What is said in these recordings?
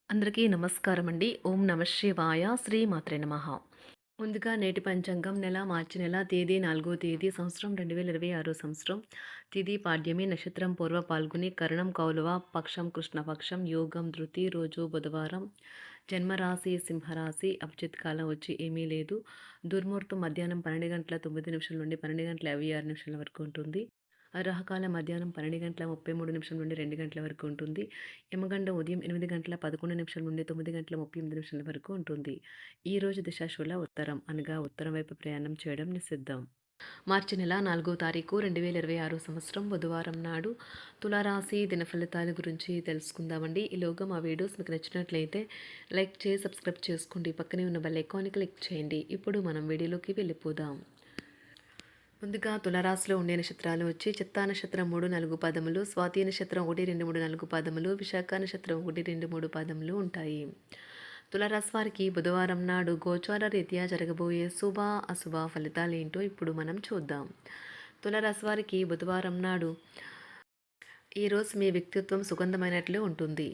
అందరికీ నమస్కారం అండి. ఓం నమ శివాయ. శ్రీమాత్రే నమః. ముందుగా నేటి పంచాంగం మార్చి నెల తేదీ 4వ తేదీ సంవత్సరం 2026 సంవత్సరం. తిథి పాడ్యమి, నక్షత్రం పూర్వ పాల్గొని, కరణం కౌలవ, పక్షం కృష్ణపక్షం, యోగం ధృతి, రోజు బుధవారం. జన్మరాశి సింహరాశి. అభిజిత్ కాలం వచ్చి ఏమీ లేదు. దుర్ముహూర్తం మధ్యాహ్నం 12 గంటల 9 నిమిషాల నుండి 12 గంటల 56 నిమిషాల వరకు ఉంటుంది. రాహుకాలం మధ్యాహ్నం 12 గంటల 33 నిమిషాల నుండి 2 గంటల వరకు ఉంటుంది. యమగండం ఉదయం 8 గంటల 11 నిమిషాల నుండి 9 గంటల 38 నిమిషాల వరకు ఉంటుంది. ఈ రోజు దిశాశూల ఉత్తరం, అనగా ఉత్తరం వైపు ప్రయాణం చేయడం నిషిద్ధం. మార్చి నెల 4వ తారీఖు 2026 సంవత్సరం బుధవారం నాడు తులారాశి దిన ఫలితాల గురించి తెలుసుకుందామండి. ఈలోగా మా వీడియోస్ మీకు నచ్చినట్లయితే లైక్ చేసి సబ్స్క్రైబ్ చేసుకోండి. పక్కనే ఉన్న బెల్ ఐకాన్ని క్లిక్ చేయండి. ఇప్పుడు మనం వీడియోలోకి వెళ్ళిపోదాం. ముందుగా తులారాశిలో ఉండే నక్షత్రాలు వచ్చి చిత్తా నక్షత్రం 3, 4 పాదములు, స్వాతి నక్షత్రం 1, 2, 3, 4 పాదములు, విశాఖ నక్షత్రం 1, 2, 3 పాదములు ఉంటాయి. తులారాశి వారికి బుధవారం నాడు గోచార రీత్యా జరగబోయే శుభ అశుభ ఫలితాలేంటో ఇప్పుడు మనం చూద్దాం. తులారాశి వారికి బుధవారం నాడు ఈరోజు మీ వ్యక్తిత్వం సుగంధమైనట్లే ఉంటుంది.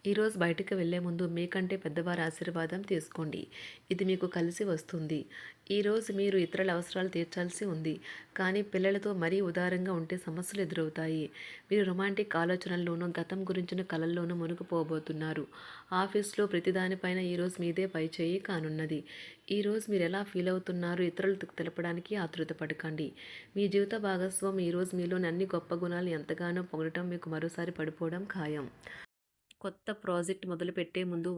ఈరోజు బయటకు వెళ్లే ముందు మీకంటే పెద్దవారి ఆశీర్వాదం తీసుకోండి. ఇది మీకు కలిసి వస్తుంది. ఈరోజు మీరు ఇతరుల అవసరాలు తీర్చాల్సి ఉంది. కానీ పిల్లలతో మరీ ఉదారంగా ఉంటే సమస్యలు ఎదురవుతాయి. మీరు రొమాంటిక్ ఆలోచనల్లోనూ గతం గురించిన కలల్లోనూ మునిగిపోబోతున్నారు. ఆఫీస్లో ప్రతిదానిపైన ఈరోజు మీదే పైచేయి కానున్నది. ఈరోజు మీరు ఎలా ఫీల్ అవుతున్నారు ఇతరులకు తెలపడానికి ఆతృత పడకండి. మీ జీవిత భాగస్వామి ఈరోజు మీలోని అన్ని గొప్ప గుణాలు ఎంతగానో పొగడటం మీకు మరోసారి పడిపోవడం ఖాయం. కొత్త ప్రాజెక్ట్ మొదలుపెట్టే ముందు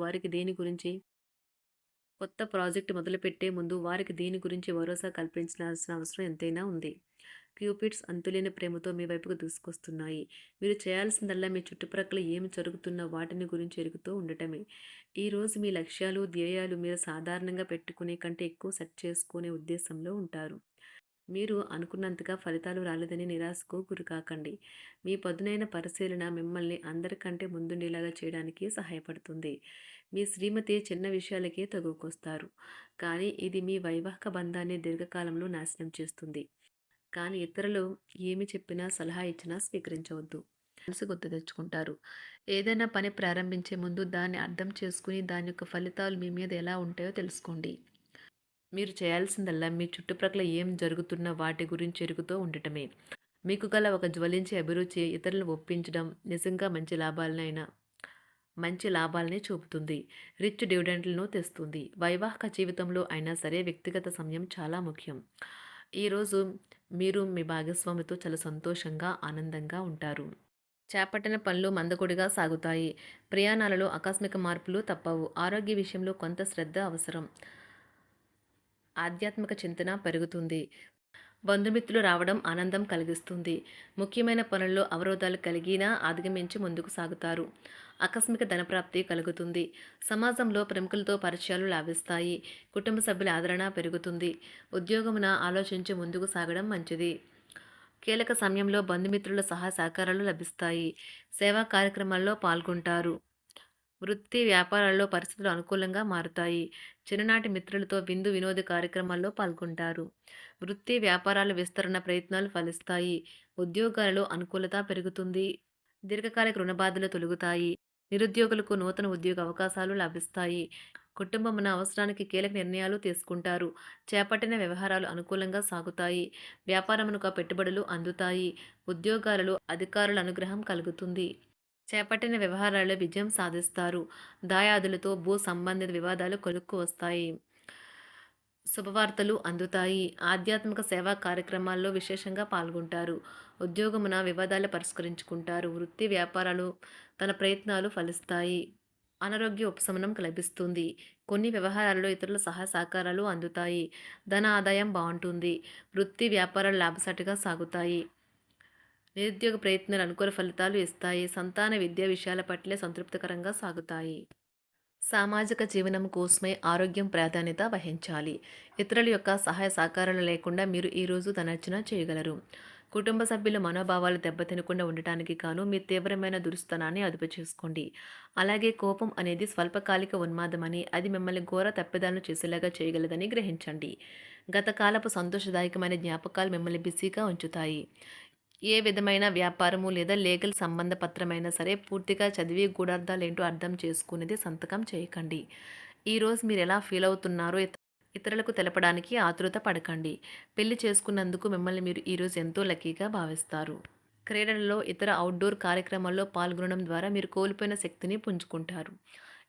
వారికి దేని గురించి భరోసా కల్పించాల్సిన అవసరం ఎంతైనా ఉంది. క్యూపిడ్స్ అంతులేని ప్రేమతో మీ వైపుకు దూసుకొస్తున్నాయి. మీరు చేయాల్సిందల్లా మీ చుట్టుప్రక్కల ఏమి జరుగుతున్న వాటిని గురించి ఎరుగుతూ ఉండటమే. ఈరోజు మీ లక్ష్యాలు, ధ్యేయాలు మీరు సాధారణంగా పెట్టుకునే కంటే ఎక్కువ సెట్ చేసుకునే ఉద్దేశంలో ఉంటారు. మీరు అనుకున్నంతగా ఫలితాలు రాలేదని నిరాశకు గురికాకండి. మీ పదునైన పరిశీలన మిమ్మల్ని అందరికంటే ముందుండేలాగా చేయడానికి సహాయపడుతుంది. మీ శ్రీమతి చిన్న విషయాలకే తగుకొస్తారు. కానీ ఇది మీ వైవాహిక బంధాన్ని దీర్ఘకాలంలో నాశనం చేస్తుంది. కానీ ఇతరులు ఏమి చెప్పినా, సలహా ఇచ్చినా స్వీకరించవద్దు. మనసు గుర్తు తెచ్చుకుంటారు. ఏదైనా పని ప్రారంభించే ముందు దాన్ని అర్థం చేసుకుని దాని యొక్క ఫలితాలు మీ మీద ఎలా ఉంటాయో తెలుసుకోండి. మీరు చేయాల్సిందల్లా మీ చుట్టుప్రక్కల ఏం జరుగుతున్న వాటి గురించి ఎరుగుతూ ఉండటమే. మీకు గల ఒక జ్వలించే అభిరుచి ఇతరులను ఒప్పించడం నిజంగా మంచి లాభాలనే చూపుతుంది. రిచ్ డివిడెండ్లను తెస్తుంది. వైవాహిక జీవితంలో అయినా సరే వ్యక్తిగత సమయం చాలా ముఖ్యం. ఈరోజు మీరు మీ భాగస్వామితో చాలా సంతోషంగా, ఆనందంగా ఉంటారు. చేపట్టిన పనులు మందకొడిగా సాగుతాయి. ప్రయాణాలలో ఆకస్మిక మార్పులు తప్పవు. ఆరోగ్య విషయంలో కొంత శ్రద్ధ అవసరం. ఆధ్యాత్మిక చింతన పెరుగుతుంది. బంధుమిత్రులు రావడం ఆనందం కలిగిస్తుంది. ముఖ్యమైన పనుల్లో అవరోధాలు కలిగినా అధిగమించి ముందుకు సాగుతారు. ఆకస్మిక ధనప్రాప్తి కలుగుతుంది. సమాజంలో ప్రముఖులతో పరిచయాలు లాభిస్తాయి. కుటుంబ సభ్యుల ఆదరణ పెరుగుతుంది. ఉద్యోగమున ఆలోచించి ముందుకు సాగడం మంచిది. కీలక సమయంలో బంధుమిత్రుల సహాయ సహకారాలు లభిస్తాయి. సేవా కార్యక్రమాల్లో పాల్గొంటారు. వృత్తి వ్యాపారాల్లో పరిస్థితులు అనుకూలంగా మారుతాయి. చిన్ననాటి మిత్రులతో విందు వినోద కార్యక్రమాల్లో పాల్గొంటారు. వృత్తి వ్యాపారాల విస్తరణ ప్రయత్నాలు ఫలిస్తాయి. ఉద్యోగాలలో అనుకూలత పెరుగుతుంది. దీర్ఘకాలిక రుణ బాధలు తొలగుతాయి. నిరుద్యోగులకు నూతన ఉద్యోగ అవకాశాలు లభిస్తాయి. కుటుంబమున అవసరానికి కీలక నిర్ణయాలు తీసుకుంటారు. చేపట్టిన వ్యవహారాలు అనుకూలంగా సాగుతాయి. వ్యాపారమునకు పెట్టుబడులు అందుతాయి. ఉద్యోగాలలో అధికారుల అనుగ్రహం కలుగుతుంది. చేపట్టిన వ్యవహారాల్లో విజయం సాధిస్తారు. దాయాదులతో భూ సంబంధిత వివాదాలు కొలుక్కు వస్తాయి. శుభవార్తలు అందుతాయి. ఆధ్యాత్మిక సేవా కార్యక్రమాల్లో విశేషంగా పాల్గొంటారు. ఉద్యోగమున వివాదాలు పరిష్కరించుకుంటారు. వృత్తి వ్యాపారాలు తన ప్రయత్నాలు ఫలిస్తాయి. అనారోగ్య ఉపశమనం లభిస్తుంది. కొన్ని వ్యవహారాల్లో ఇతరుల సహాయ సహకారాలు అందుతాయి. ధన ఆదాయం బాగుంటుంది. వృత్తి వ్యాపారాలు లాభసాటిగా సాగుతాయి. నిరుద్యోగ ప్రయత్నాలు అనుకూల ఫలితాలు ఇస్తాయి. సంతాన విద్యా విషయాల పట్లే సంతృప్తికరంగా సాగుతాయి. సామాజిక జీవనం కోసమే ఆరోగ్యం ప్రాధాన్యత వహించాలి. ఇతరుల యొక్క సహాయ సహకారాలు లేకుండా మీరు ఈరోజు ధనార్జన చేయగలరు. కుటుంబ సభ్యుల మనోభావాలు దెబ్బతినకుండా ఉండటానికి గాను మీ తీవ్రమైన దురుస్తనాన్ని అదుపు చేసుకోండి. అలాగే కోపం అనేది స్వల్పకాలిక ఉన్మాదమని, అది మిమ్మల్ని ఘోర తప్పిదాలను చేసేలాగా చేయగలదని గ్రహించండి. గత కాలపు సంతోషదాయకమైన జ్ఞాపకాలు మిమ్మల్ని బిజీగా ఉంచుతాయి. ఏ విధమైన వ్యాపారము లేదా లీగల్ సంబంధ పత్రమైనా సరే పూర్తిగా చదివి గూఢార్థాలేంటో అర్థం చేసుకునేది సంతకం చేయకండి. ఈరోజు మీరు ఎలా ఫీల్ అవుతున్నారో ఇతరులకు తెలపడానికి ఆతృత పడకండి. పెళ్లి చేసుకున్నందుకు మిమ్మల్ని మీరు ఈరోజు ఎంతో లక్కీగా భావిస్తారు. క్రీడలలో ఇతర అవుట్డోర్ కార్యక్రమాల్లో పాల్గొనడం ద్వారా మీరు కోల్పోయిన శక్తిని పుంజుకుంటారు.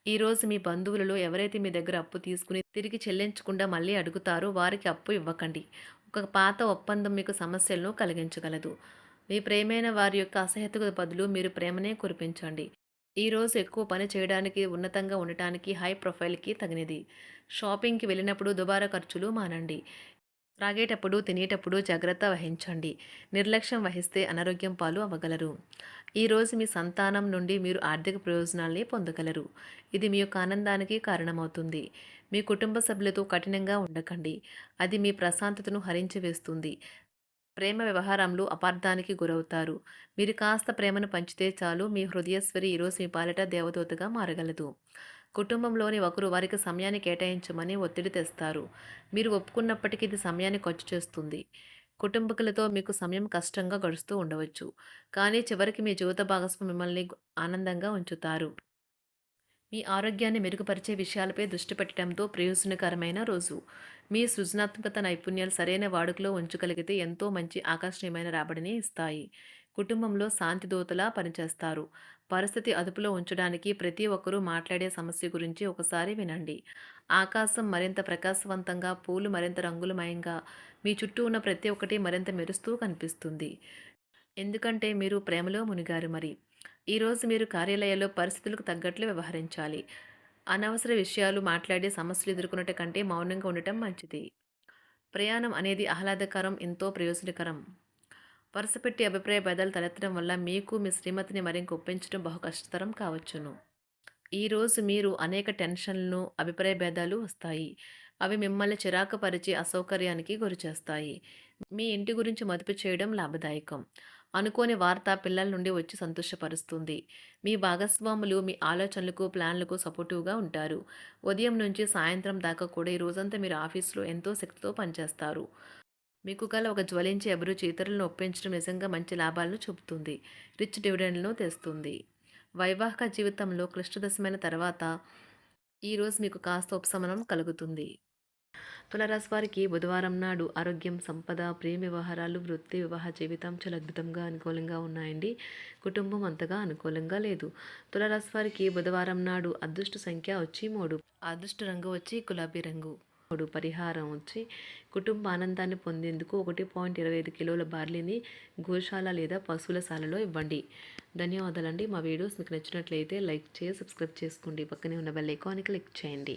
ఈరోజు మీ బంధువులలో ఎవరైతే మీ దగ్గర అప్పు తీసుకుని తిరిగి చెల్లించకుండా మళ్ళీ అడుగుతారో వారికి అప్పు ఇవ్వకండి. ఒక పాత ఒప్పందం మీకు సమస్యలను కలిగించగలదు. మీ ప్రేమైన వారి యొక్క అసహ్యతకు బదులు మీరు ప్రేమనే కురిపించండి. ఈరోజు ఎక్కువ పని చేయడానికి, ఉన్నతంగా ఉండటానికి, హై ప్రొఫైల్కి తగినది. షాపింగ్కి వెళ్ళినప్పుడు దుబారా ఖర్చులు మానండి. త్రాగేటప్పుడు, తినేటప్పుడు జాగ్రత్త వహించండి. నిర్లక్ష్యం వహిస్తే అనారోగ్యం పాలు అవ్వగలరు. ఈరోజు మీ సంతానం నుండి మీరు ఆర్థిక ప్రయోజనాల్ని పొందగలరు. ఇది మీ యొక్క ఆనందానికి కారణమవుతుంది. మీ కుటుంబ సభ్యులతో కఠినంగా ఉండకండి. అది మీ ప్రశాంతతను హరించి వేస్తుంది. ప్రేమ వ్యవహారంలో అపార్థానికి గురవుతారు. మీరు కాస్త ప్రేమను పంచితే చాలు మీ హృదయేశ్వరి ఈరోజు మీ పాలిట దేవదూతగా మారగలదు. కుటుంబంలోని ఒకరు వారికి సమయాన్ని కేటాయించమని ఒత్తిడి తెస్తారు. మీరు ఒప్పుకున్నప్పటికీ ఇది సమయాన్ని ఖర్చు చేస్తుంది. కుటుంబకులతో మీకు సమయం కష్టంగా గడుస్తూ ఉండవచ్చు. కానీ చివరికి మీ జీవిత భాగస్వామి మిమ్మల్ని ఆనందంగా ఉంచుతారు. మీ ఆరోగ్యాన్ని మెరుగుపరిచే విషయాలపై దృష్టి పెట్టడంతో ప్రయోజనకరమైన రోజు. మీ సృజనాత్మకత నైపుణ్యాలు సరైన వాడుకలో ఉంచగలిగితే ఎంతో మంచి ఆకర్షణీయమైన రాబడిని ఇస్తాయి. కుటుంబంలో శాంతి దూతలా పనిచేస్తారు. పరిస్థితి అదుపులో ఉంచడానికి ప్రతి ఒక్కరూ మాట్లాడే సమస్య గురించి ఒకసారి వినండి. ఆకాశం మరింత ప్రకాశవంతంగా, పూలు మరింత రంగులమయంగా, మీ చుట్టూ ఉన్న ప్రతి ఒక్కటి మరింత మెరుస్తూ కనిపిస్తుంది. ఎందుకంటే మీరు ప్రేమలో మునిగారు మరి. ఈరోజు మీరు కార్యాలయాల్లో పరిస్థితులకు తగ్గట్లు వ్యవహరించాలి. అనవసర విషయాలు మాట్లాడి సమస్యలు ఎదుర్కొనట కంటే మౌనంగా ఉండటం మంచిది. ప్రయాణం అనేది ఆహ్లాదకరం, ఎంతో ప్రయోజనకరం. వరుసపెట్టి అభిప్రాయ భేదాలు తలెత్తడం వల్ల మీకు మీ శ్రీమతిని మరింక ఒప్పించడం బహు కష్టతరం కావచ్చును. ఈరోజు మీరు అనేక టెన్షన్లను, అభిప్రాయ భేదాలు వస్తాయి. అవి మిమ్మల్ని చిరాకు పరిచి అసౌకర్యానికి గురిచేస్తాయి. మీ ఇంటి గురించి మదుపు చేయడం లాభదాయకం. అనుకోని వార్త పిల్లల నుండి వచ్చి సంతోషపరుస్తుంది. మీ భాగస్వాములు మీ ఆలోచనలకు, ప్లాన్లకు సపోర్టివ్గా ఉంటారు. ఉదయం నుంచి సాయంత్రం దాకా కూడా ఈ రోజంతా మీరు ఆఫీసులో ఎంతో శక్తితో పనిచేస్తారు. మీకు గల ఒక జ్వలించే అభిరుచి ఇతరులను ఒప్పించడం నిజంగా మంచి లాభాలను చూపుతుంది. రిచ్ డివిడెండ్లను తెస్తుంది. వైవాహిక జీవితంలో క్లిష్టదశమైన తర్వాత ఈరోజు మీకు కాస్త ఉపశమనం కలుగుతుంది. తులారాశి వారికి బుధవారం నాడు ఆరోగ్యం, సంపద, ప్రేమ వ్యవహారాలు, వృత్తి, వివాహ జీవితం చాలా అద్భుతంగా అనుకూలంగా ఉన్నాయండి. కుటుంబం అంతగా అనుకూలంగా లేదు. తులారాశి వారికి బుధవారం నాడు అదృష్ట సంఖ్య వచ్చి 3, అదృష్ట రంగు వచ్చి గులాబీ రంగు. పరిహారం వచ్చి కుటుంబ ఆనందాన్ని పొందేందుకు 1.25 కిలోల బార్లీని గోశాల లేదా పశువుల శాలలో ఇవ్వండి. ధన్యవాదాలండి. మా వీడియోస్ మీకు నచ్చినట్లయితే లైక్ చేసి సబ్స్క్రైబ్ చేసుకోండి. పక్కనే ఉన్న బెల్ ఐకాన్ని క్లిక్ చేయండి.